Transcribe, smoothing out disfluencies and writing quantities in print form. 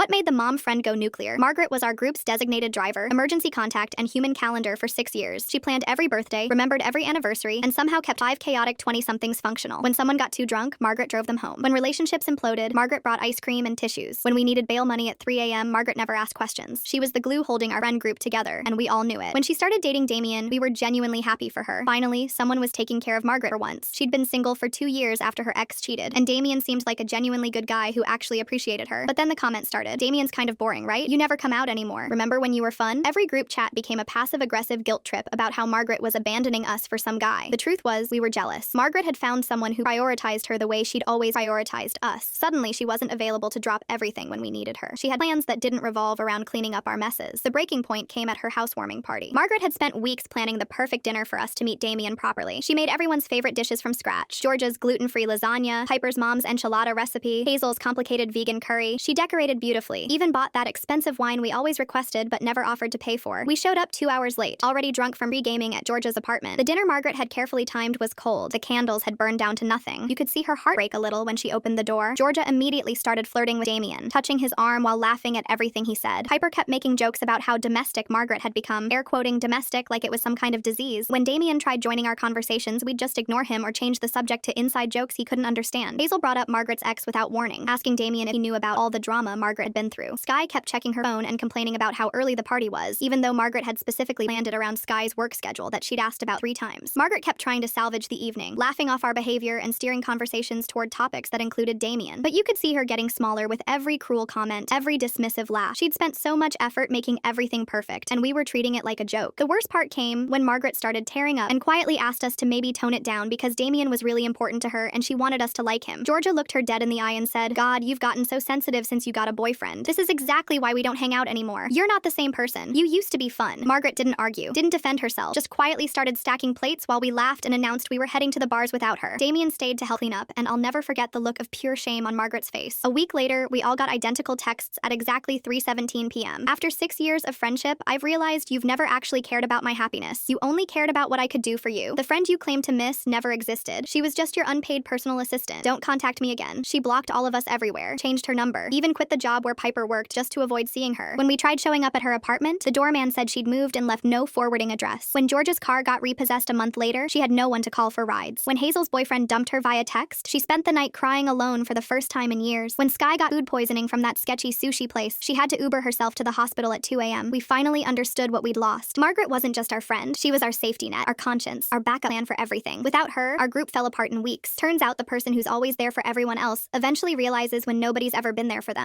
What made the mom friend go nuclear? Margaret was our group's designated driver, emergency contact, and human calendar for 6 years. She planned every birthday, remembered every anniversary, and somehow kept 5 chaotic 20-somethings functional. When someone got too drunk, Margaret drove them home. When relationships imploded, Margaret brought ice cream and tissues. When we needed bail money at 3 a.m., Margaret never asked questions. She was the glue holding our friend group together, and we all knew it. When she started dating Damien, we were genuinely happy for her. Finally, someone was taking care of Margaret for once. She'd been single for 2 years after her ex cheated, and Damien seemed like a genuinely good guy who actually appreciated her. But then the comments started. Damien's kind of boring, right? You never come out anymore. Remember when you were fun? Every group chat became a passive-aggressive guilt trip about how Margaret was abandoning us for some guy. The truth was, we were jealous. Margaret had found someone who prioritized her the way she'd always prioritized us. Suddenly, she wasn't available to drop everything when we needed her. She had plans that didn't revolve around cleaning up our messes. The breaking point came at her housewarming party. Margaret had spent weeks planning the perfect dinner for us to meet Damien properly. She made everyone's favorite dishes from scratch. Georgia's gluten-free lasagna, Piper's mom's enchilada recipe, Hazel's complicated vegan curry. She decorated beautifully, even bought that expensive wine we always requested but never offered to pay for. We showed up 2 hours late, already drunk from re-gaming at Georgia's apartment. The dinner Margaret had carefully timed was cold. The candles had burned down to nothing. You could see her heart break a little when she opened the door. Georgia immediately started flirting with Damien, touching his arm while laughing at everything he said. Piper kept making jokes about how domestic Margaret had become, air quoting domestic like it was some kind of disease. When Damien tried joining our conversations, we'd just ignore him or change the subject to inside jokes he couldn't understand. Hazel brought up Margaret's ex without warning, asking Damien if he knew about all the drama Margaret had been through. Sky kept checking her phone and complaining about how early the party was, even though Margaret had specifically planned it around Sky's work schedule that she'd asked about 3 times. Margaret kept trying to salvage the evening, laughing off our behavior and steering conversations toward topics that included Damien. But you could see her getting smaller with every cruel comment, every dismissive laugh. She'd spent so much effort making everything perfect, and we were treating it like a joke. The worst part came when Margaret started tearing up and quietly asked us to maybe tone it down because Damien was really important to her and she wanted us to like him. Georgia looked her dead in the eye and said, "God, you've gotten so sensitive since you got a boyfriend. This is exactly why we don't hang out anymore. You're not the same person. You used to be fun." Margaret didn't argue, didn't defend herself, just quietly started stacking plates while we laughed and announced we were heading to the bars without her. Damien stayed to help clean up, and I'll never forget the look of pure shame on Margaret's face. A week later, we all got identical texts at exactly 3:17 p.m. After 6 years of friendship, I've realized you've never actually cared about my happiness. You only cared about what I could do for you. The friend you claimed to miss never existed. She was just your unpaid personal assistant. Don't contact me again. She blocked all of us everywhere, changed her number, even quit the job where Piper worked just to avoid seeing her. When we tried showing up at her apartment, the doorman said she'd moved and left no forwarding address. When Georgia's car got repossessed a month later, she had no one to call for rides. When Hazel's boyfriend dumped her via text, she spent the night crying alone for the first time in years. When Sky got food poisoning from that sketchy sushi place, she had to Uber herself to the hospital at 2 a.m. We finally understood what we'd lost. Margaret wasn't just our friend. She was our safety net, our conscience, our backup plan for everything. Without her, our group fell apart in weeks. Turns out the person who's always there for everyone else eventually realizes when nobody's ever been there for them.